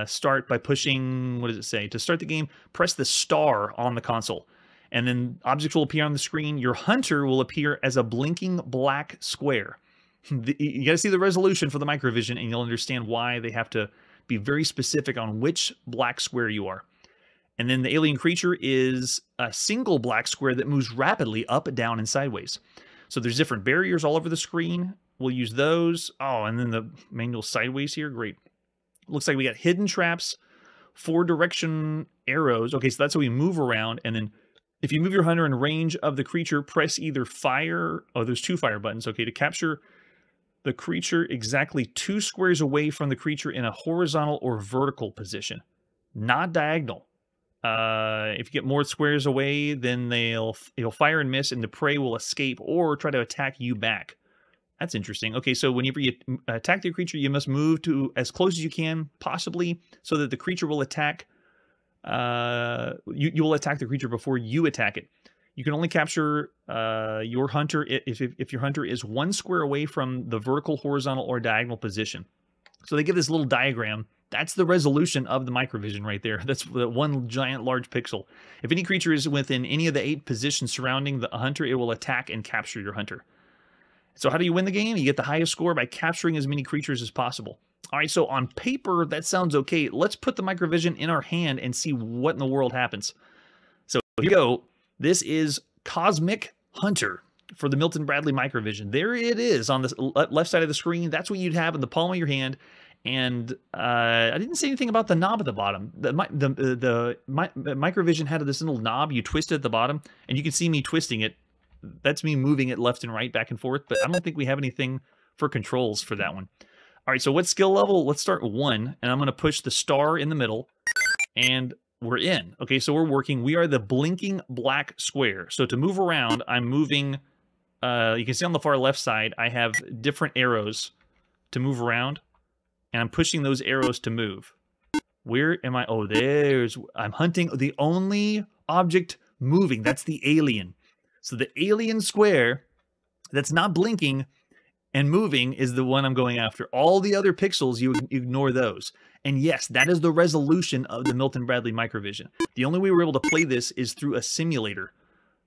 start by pushing, what does it say? To start the game, press the star on the console. And then objects will appear on the screen. Your hunter will appear as a blinking black square. You got to see the resolution for the Microvision, and you'll understand why they have to be very specific on which black square you are. And then the alien creature is a single black square that moves rapidly up, down, and sideways. So there's different barriers all over the screen. We'll use those. Oh, and then the manual sideways here. Great. Looks like we got hidden traps, 4 direction arrows. Okay, so that's how we move around. And then if you move your hunter in range of the creature, press either fire. Oh, there's 2 fire buttons. Okay, to capture the creature exactly 2 squares away from the creature in a horizontal or vertical position, not diagonal. If you get more squares away, then you'll fire and miss, and the prey will escape or try to attack you back. That's interesting. Okay, so whenever you attack the creature, you must move to as close as you can, possibly, so that the creature will attack. You will attack the creature before you attack it. You can only capture your hunter if your hunter is 1 square away from the vertical, horizontal, or diagonal position. So they give this little diagram. That's the resolution of the Microvision right there. That's the one giant large pixel. If any creature is within any of the 8 positions surrounding the hunter, it will attack and capture your hunter. So how do you win the game? You get the highest score by capturing as many creatures as possible. All right, so on paper, that sounds okay. Let's put the Microvision in our hand and see what in the world happens. So here we go. This is Cosmic Hunter for the Milton Bradley Microvision. There it is on the left side of the screen. That's what you'd have in the palm of your hand. And I didn't say anything about the knob at the bottom. The Microvision had this little knob. You twist it at the bottom, and you can see me twisting it. That's me moving it left and right, back and forth. But I don't think we have anything for controls for that one. All right, so what skill level? Let's start 1, and I'm going to push the star in the middle, and we're in. Okay, so we're working. We are the blinking black square. So to move around, I'm moving. You can see on the far left side, I have different arrows to move around, and I'm pushing those arrows to move. Where am I? Oh, I'm hunting the only object moving. That's the alien. So the alien square that's not blinking and moving is the one I'm going after. All the other pixels, you ignore those. And yes, that is the resolution of the Milton Bradley Microvision. The only way we're able to play this is through a simulator,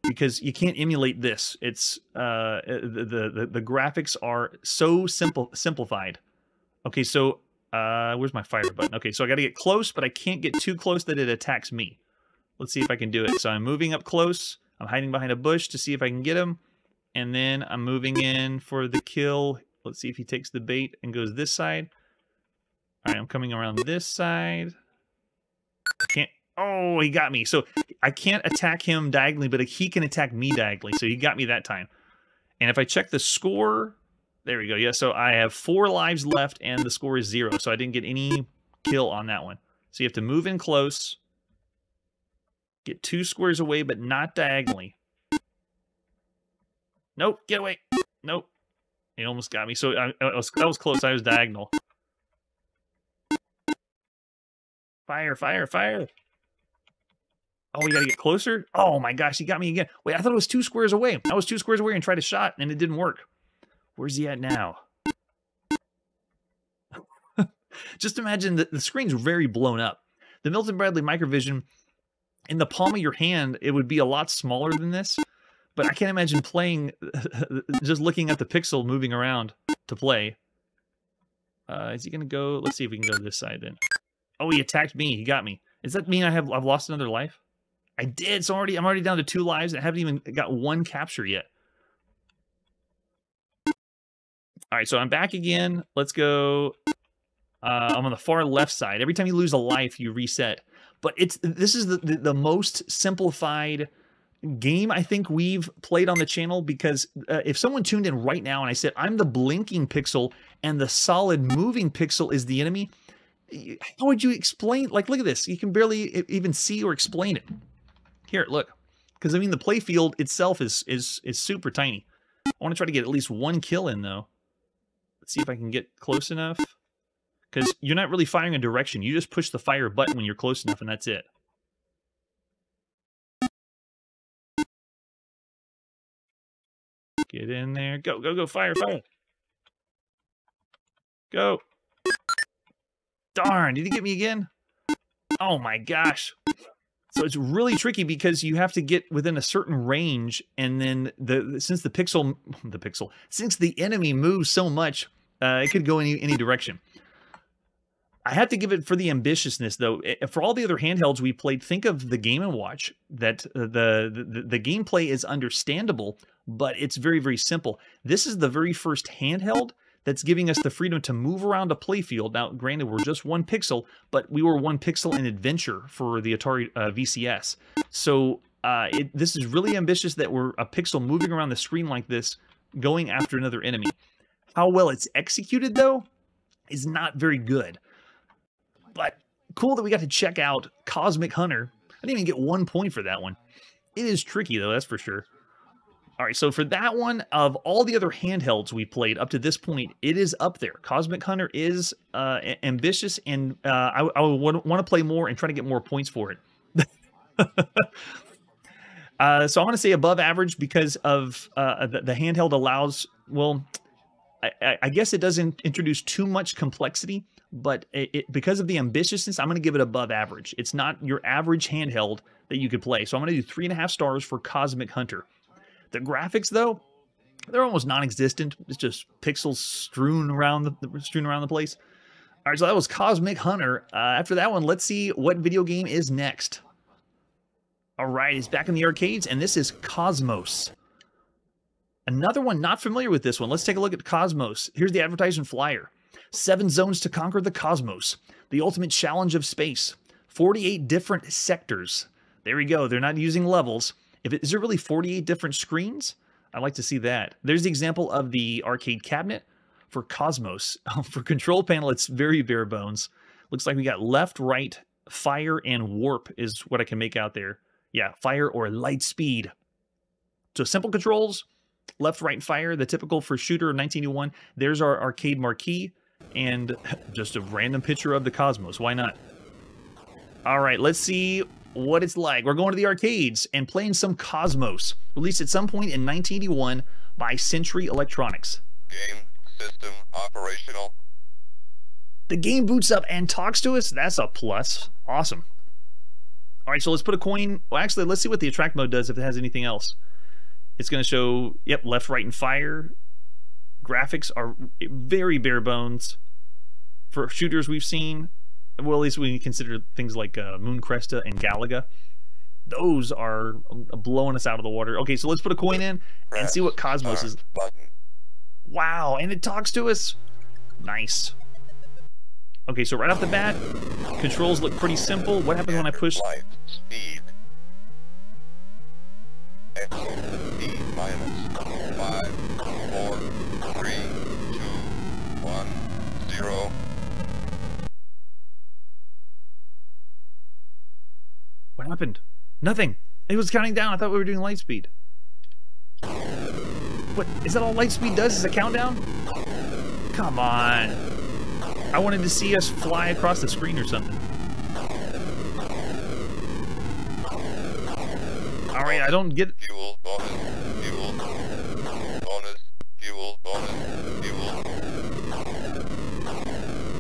because you can't emulate this. It's the graphics are so simplified. Okay, so where's my fire button? Okay, so I got to get close, but I can't get too close that it attacks me. Let's see if I can do it. So I'm moving up close. I'm hiding behind a bush to see if I can get him. And then I'm moving in for the kill. Let's see if he takes the bait and goes this side. All right, I'm coming around this side. I can't. Oh, he got me. So I can't attack him diagonally, but he can attack me diagonally. So he got me that time. And if I check the score, there we go. Yeah, so I have 4 lives left, and the score is 0. So I didn't get any kill on that one. So you have to move in close. Get 2 squares away, but not diagonally. Nope, get away. Nope. He almost got me. So that was close. I was diagonal. Fire, fire, fire. Oh, we got to get closer? Oh my gosh, he got me again. Wait, I thought it was 2 squares away. I was 2 squares away and tried a shot, and it didn't work. Where's he at now? Just imagine that the screen's very blown up. The Milton Bradley Microvision, in the palm of your hand, it would be a lot smaller than this. But I can't imagine playing, just looking at the pixel moving around to play. Is he going to go? Let's see if we can go to this side then. Oh, he attacked me. He got me. Does that mean I've lost another life? I did. So I'm already down to 2 lives. And I haven't even got 1 capture yet. All right, so I'm back again. Let's go. I'm on the far left side. Every time you lose a life, you reset. But this is the most simplified game I think we've played on the channel, because if someone tuned in right now and I said I'm the blinking pixel and the solid moving pixel is the enemy, how would you explain? Like, look at this. You can barely even see or explain it. Here, look. Because I mean, the play field itself is super tiny. I want to try to get at least 1 kill in though. Let's see if I can get close enough. Because you're not really firing a direction. You just push the fire button when you're close enough, and that's it. Get in there. Go, go, go. Fire, fire. Go. Darn, did he get me again? Oh my gosh. So it's really tricky because you have to get within a certain range, and then since the enemy moves so much, it could go any direction. I have to give it for the ambitiousness, though. For all the other handhelds we played, think of the Game & Watch, that the gameplay is understandable, but it's very, very simple. This is the very first handheld that's giving us the freedom to move around a playfield. Now, granted, we're just 1 pixel, but we were 1 pixel in adventure for the Atari VCS. So this is really ambitious that we're a pixel moving around the screen like this, going after another enemy. How well it's executed, though, is not very good. But cool that we got to check out Cosmic Hunter. I didn't even get 1 point for that one. It is tricky, though, that's for sure. All right, so for that one, of all the other handhelds we played up to this point, it is up there. Cosmic Hunter is ambitious, and I would want to play more and try to get more points for it. So I'm going to say above average because of the handheld allows, well, I guess it doesn't introduce too much complexity, but because of the ambitiousness, I'm going to give it above average. It's not your average handheld that you could play. So I'm going to do 3.5 stars for Cosmic Hunter. The graphics, though, they're almost non-existent. It's just pixels strewn around the place. All right, so that was Cosmic Hunter. After that one, let's see what video game is next. All right, it's back in the arcades, and this is Cosmos. Another one, not familiar with this one. Let's take a look at Cosmos. Here's the advertisement flyer. 7 zones to conquer the cosmos. The ultimate challenge of space. 48 different sectors. There we go. They're not using levels. Is there really 48 different screens? I'd like to see that. There's the example of the arcade cabinet for Cosmos. For control panel, it's very bare bones. Looks like we got left, right, fire, and warp is what I can make out there. Yeah, fire or light speed. So simple controls, left, right, fire, the typical for shooter of 1981. There's our arcade marquee, and just a random picture of the Cosmos. Why not? All right, let's see what it's like. We're going to the arcades and playing some Cosmos, released at some point in 1981 by Century Electronics. Game system operational. The game boots up and talks to us. That's a plus. Awesome. All right, so let's put a coin. Well, actually, let's see what the attract mode does if it has anything else. It's going to show, yep, left, right, and fire. Graphics are very bare bones for shooters we've seen. Well, at least we consider things like Moon Cresta and Galaga. Those are blowing us out of the water. Okay, so let's put a coin in and see what Cosmos is. Wow, and it talks to us. Nice. Okay, so right off the bat, controls look pretty simple. What happens when I push? Light speed. Speed minus 5, 4, 3, 2, 1, 0. What happened? Nothing. It was counting down. I thought we were doing light speed. What? Is that all light speed does? Is a countdown? Come on. I wanted to see us fly across the screen or something. All right, I don't get... Fuel bonus, fuel bonus, fuel bonus, fuel.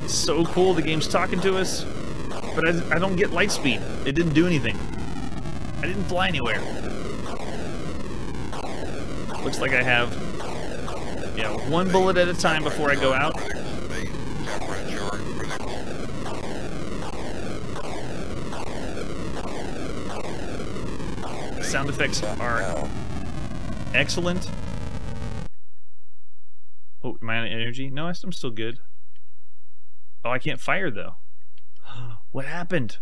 So cool, the game's talking to us, but I don't get light speed. It didn't do anything. I didn't fly anywhere. Looks like I have, yeah, 1 bullet at a time before I go out. Sound effects are excellent. Oh, am I on energy? No, I'm still good. Oh, I can't fire though. What happened?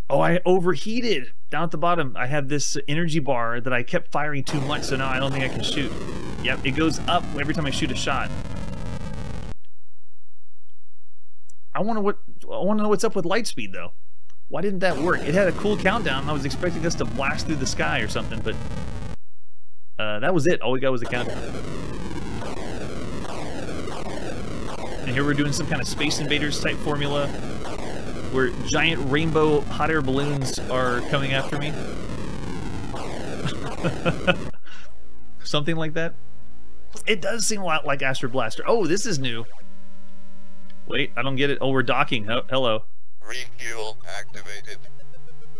Oh, I overheated. Down at the bottom, I have this energy bar that I kept firing too much, so now I don't think I can shoot. Yep, it goes up every time I shoot a shot. I want to know what's up with light speed though. Why didn't that work? It had a cool countdown. I was expecting us to blast through the sky or something, but that was it. All we got was a countdown. And here we're doing some kind of Space Invaders type formula where giant rainbow hot air balloons are coming after me. Something like that. It does seem a lot like Astro Blaster. Oh, this is new. Wait, I don't get it. Oh, we're docking. Oh, hello. Refuel activated.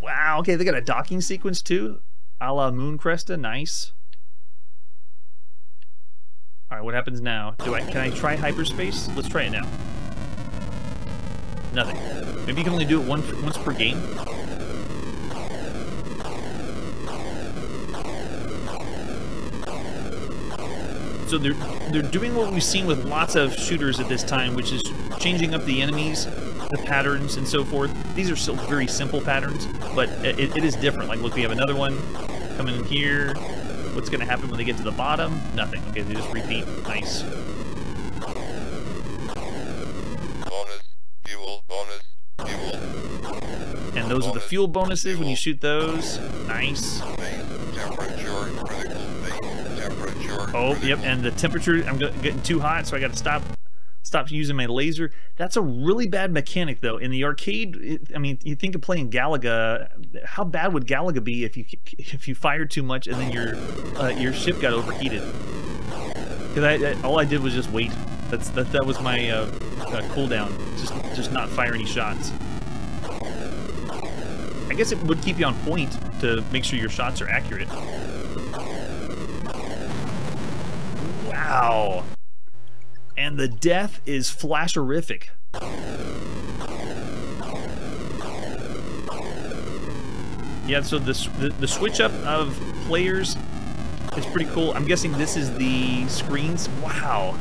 Wow, okay, they got a docking sequence too, a la Moon Cresta. Nice. All right, what happens now? Can I try hyperspace? Let's try it now. Nothing. Maybe you can only do it once per game. So they're doing what we've seen with lots of shooters at this time, which is changing up the enemies, the patterns, and so forth. These are still very simple patterns, but it is different. Like, look, we have another one coming in here. What's going to happen when they get to the bottom? Nothing. Okay, they just repeat. Nice. Bonus, fuel, bonus, fuel. And those are the fuel bonuses when you shoot those. Nice. Base temperature, critical base temperature. Oh, yep, and the temperature, I'm getting too hot, so I got to stop Stop using my laser. That's a really bad mechanic, though. In the arcade, I mean, you think of playing Galaga. How bad would Galaga be if you fired too much and then your ship got overheated? Because all I did was just wait. That was my cooldown. Just not fire any shots. I guess it would keep you on point to make sure your shots are accurate. Wow. And the death is flasherific. Yeah, so the switch up of players is pretty cool. I'm guessing this is the screens. Wow.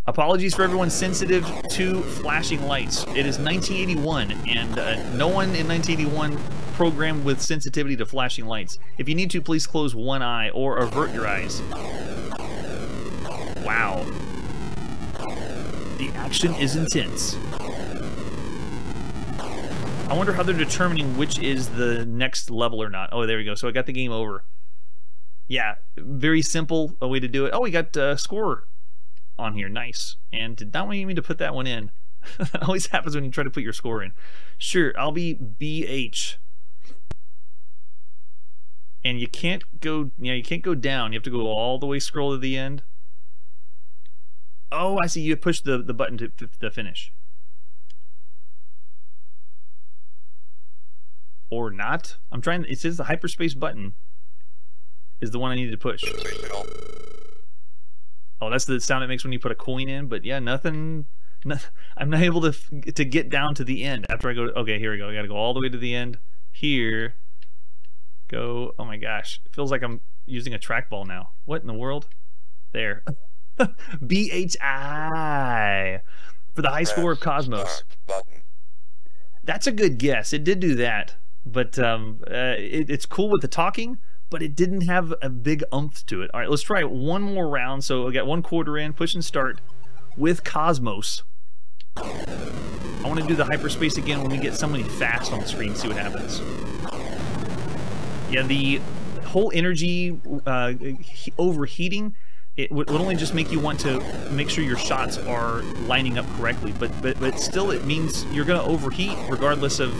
Apologies for everyone sensitive to flashing lights. It is 1981, and no one in 1981 programmed with sensitivity to flashing lights. If you need to, please close one eye or avert your eyes. Wow. The action is intense. I wonder how they're determining which is the next level or not. Oh, there we go. So I got the game over. Yeah, very simple a way to do it. Oh, we got score on here. Nice. And did not want me to put that one in. That always happens when you try to put your score in. Sure, I'll be BH. And you can't go, you can't go down. You have to go all the way, scroll to the end. Oh, I see. You push the button to finish. Or not. I'm trying. It says the hyperspace button is the one I need to push. Oh, that's the sound it makes when you put a coin in. But yeah, nothing. I'm not able to get down to the end after I go. Okay, here we go. I got to go all the way to the end. Here. Go. Oh my gosh. It feels like I'm using a trackball now. What in the world? There. BHI for the high score of Cosmos. That's a good guess. It did do that, but it's cool with the talking, but it didn't have a big oomph to it. All right, let's try one more round. So I got 1/4 in, push and start with Cosmos. I want to do the hyperspace again when we get somebody fast on the screen, see what happens. Yeah, the whole energy overheating, it would only just make you want to make sure your shots are lining up correctly, but still it means you're going to overheat regardless of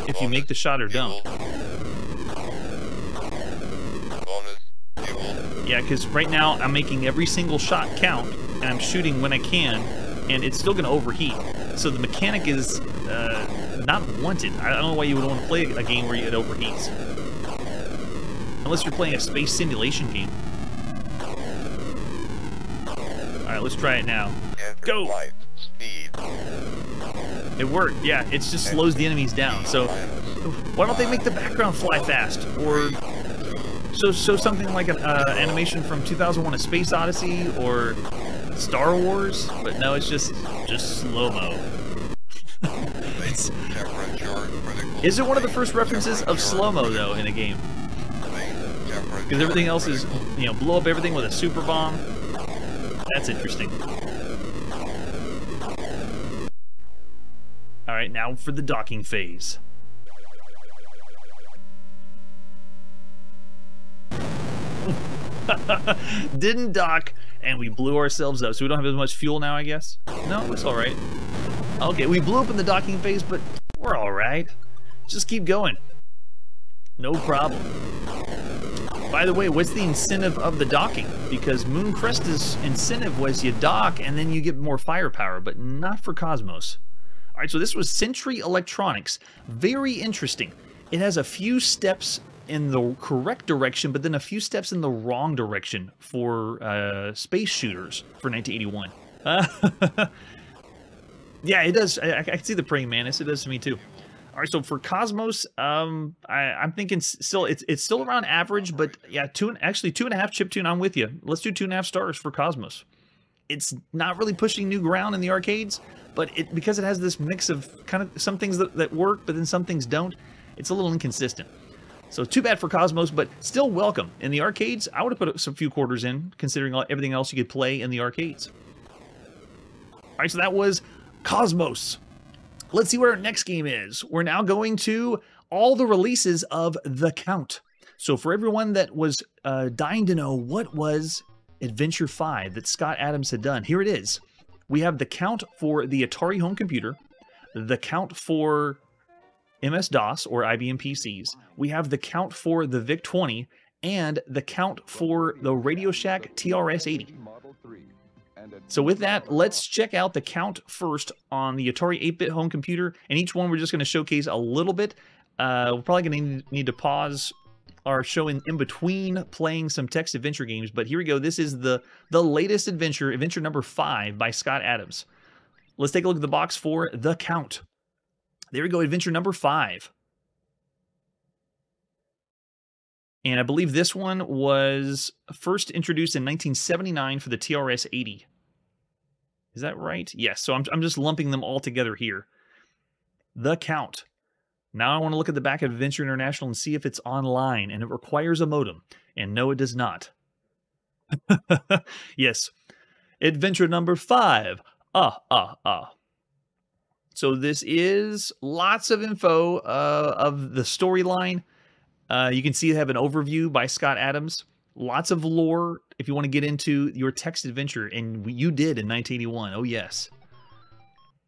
if you make the shot or don't. Yeah, because right now I'm making every single shot count, and I'm shooting when I can, and it's still going to overheat. So the mechanic is not wanted. I don't know why you would want to play a game where it overheats. Unless you're playing a space simulation game. Alright, let's try it now. Go! It worked, yeah. It just slows the enemies down. So, why don't they make the background fly fast? Or show something like an animation from 2001: A Space Odyssey or Star Wars? But no, it's just slow-mo. Is it one of the first references of slow-mo, though, in a game? Because everything else is, blow up everything with a super bomb. That's interesting. Alright, now for the docking phase. Didn't dock, and we blew ourselves up. So we don't have as much fuel now, I guess? No, it's alright. Okay, we blew up in the docking phase, but we're alright. Just keep going. No problem. By the way, what's the incentive of the docking? Because Mooncrest's incentive was you dock and then you get more firepower, but not for Cosmos. Alright, so this was Century Electronics. Very interesting. It has a few steps in the correct direction, but then a few steps in the wrong direction for space shooters for 1981. Yeah, it does. I can see the Praying Mantis. It does to me too. All right, so for Cosmos, I'm thinking still it's still around average, but yeah, actually 2.5 chiptune. I'm with you. Let's do 2.5 stars for Cosmos. It's not really pushing new ground in the arcades, but because it has this mix of kind of some things that work, but then some things don't. It's a little inconsistent. So too bad for Cosmos, but still welcome in the arcades. I would have put some few quarters in, considering everything else you could play in the arcades. All right, so that was Cosmos. Let's see what our next game is. We're now going to all the releases of The Count. So for everyone that was dying to know what was Adventure 5 that Scott Adams had done. Here it is. We have the count for the Atari home computer, the count for MS-DOS or IBM PCs. We have the count for the VIC-20 and the count for the Radio Shack TRS-80. So with that, let's check out the count first on the Atari 8-bit home computer, and each one we're just going to showcase a little bit. We're probably going to need to pause our show in between playing some text adventure games, but here we go. This is the latest adventure, adventure number 5 by Scott Adams. Let's take a look at the box for the count. There we go, adventure number 5. And I believe this one was first introduced in 1979 for the TRS-80. Is that right? Yes, so I'm just lumping them all together here. The count. Now I want to look at the back of Adventure International and see if it's online, and it requires a modem. And no, it does not. Yes. Adventure number 5. So this is lots of info of the storyline. You can see they have an overview by Scott Adams. Lots of lore if you want to get into your text adventure, and you did in 1981. Oh, yes.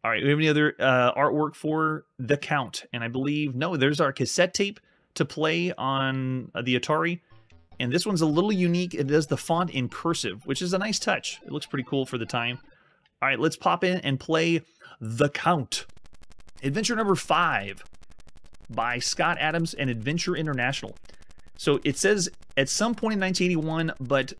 All right, we have any other artwork for the count? And I believe, no, there's our cassette tape to play on the Atari. And this one's a little unique. It does the font in cursive, which is a nice touch. It looks pretty cool for the time. All right, let's pop in and play the count. Adventure number 5 by Scott Adams and Adventure International. So it says at some point in 1981, but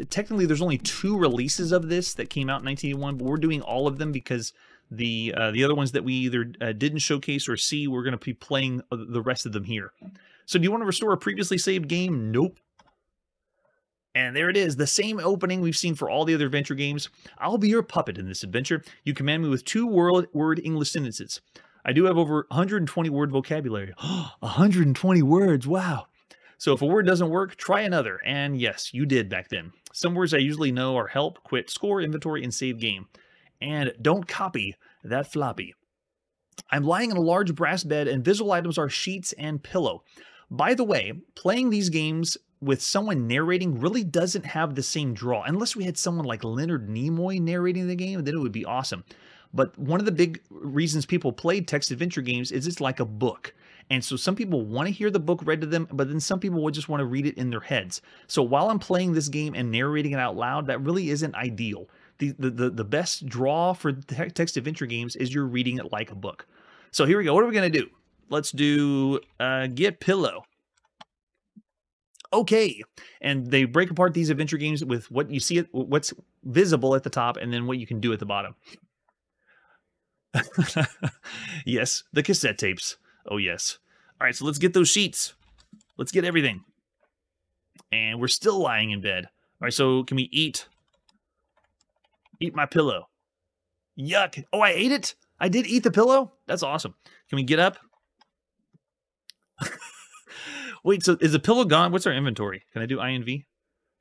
technically there's only 2 releases of this that came out in 1981, but we're doing all of them because the other ones that we either didn't showcase or see, we're going to be playing the rest of them here. So do you want to restore a previously saved game? Nope. And there it is, the same opening we've seen for all the other adventure games. I'll be your puppet in this adventure. You command me with 2 word English sentences. I do have over 120 word vocabulary. 120 words, wow. So if a word doesn't work, try another. And yes, you did back then. Some words I usually know are help, quit, score, inventory, and save game. And don't copy that floppy. I'm lying in a large brass bed, and visual items are sheets and pillow. By the way, playing these games with someone narrating really doesn't have the same draw. Unless we had someone like Leonard Nimoy narrating the game, then it would be awesome. But one of the big reasons people played text adventure games is it's like a book. And so some people want to hear the book read to them, but then some people would just want to read it in their heads. So while I'm playing this game and narrating it out loud, that really isn't ideal. The best draw for text adventure games is you're reading it like a book. So here we go. What are we going to do? Let's do get pillow. Okay, and they break apart these adventure games with what you see, what's visible at the top, and then what you can do at the bottom. Yes, the cassette tapes. Oh, yes. All right, so let's get those sheets. Let's get everything. And we're still lying in bed. All right, so can we eat? Eat my pillow. Yuck. Oh, I ate it? I did eat the pillow? That's awesome. Can we get up? Wait, so is the pillow gone? What's our inventory? Can I do INV?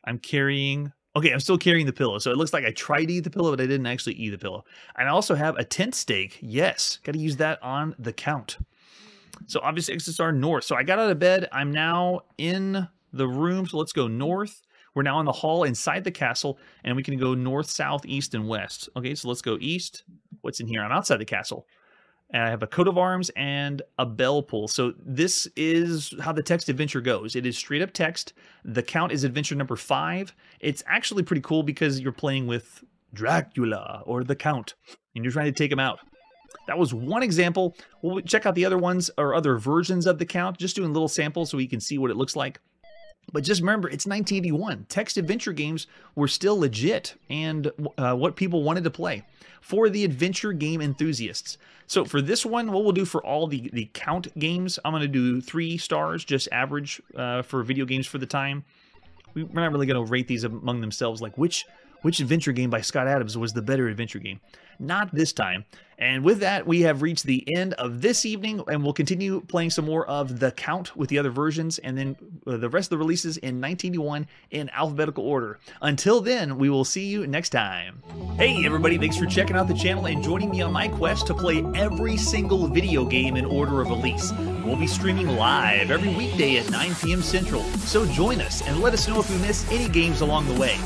I'm carrying... Okay, I'm still carrying the pillow. So it looks like I tried to eat the pillow, but I didn't actually eat the pillow. And I also have a tent stake. Yes, got to use that on the count. So obviously exits are north. So I got out of bed. I'm now in the room. So let's go north. We're now in the hall inside the castle. And we can go north, south, east, and west. Okay, so let's go east. What's in here? I'm outside the castle. And I have a coat of arms and a bell pull. So this is how the text adventure goes. It is straight up text. The count is adventure number 5. It's actually pretty cool because you're playing with Dracula or the Count, and you're trying to take him out. That was one example. We'll check out the other ones or other versions of the Count, just doing little samples so we can see what it looks like. But just remember, it's 1981. Text adventure games were still legit and what people wanted to play for the adventure game enthusiasts. So for this one, what we'll do for all the count games, I'm going to do 3 stars, just average for video games for the time. We're not really going to rate these among themselves, like which adventure game by Scott Adams was the better adventure game. Not this time. And with that, we have reached the end of this evening, and we'll continue playing some more of The Count with the other versions, and then the rest of the releases in 1981 in alphabetical order. Until then, we will see you next time. Hey everybody, thanks for checking out the channel and joining me on my quest to play every single video game in order of release. We'll be streaming live every weekday at 9 p.m. Central, so join us and let us know if you miss any games along the way.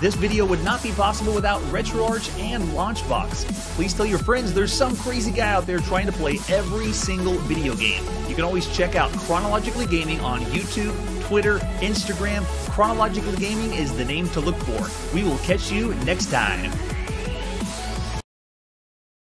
This video would not be possible without RetroArch and Launchbox. Please tell your friends there's some crazy guy out there trying to play every single video game. You can always check out Chronologically Gaming on YouTube, Twitter, Instagram. Chronologically Gaming is the name to look for. We will catch you next time.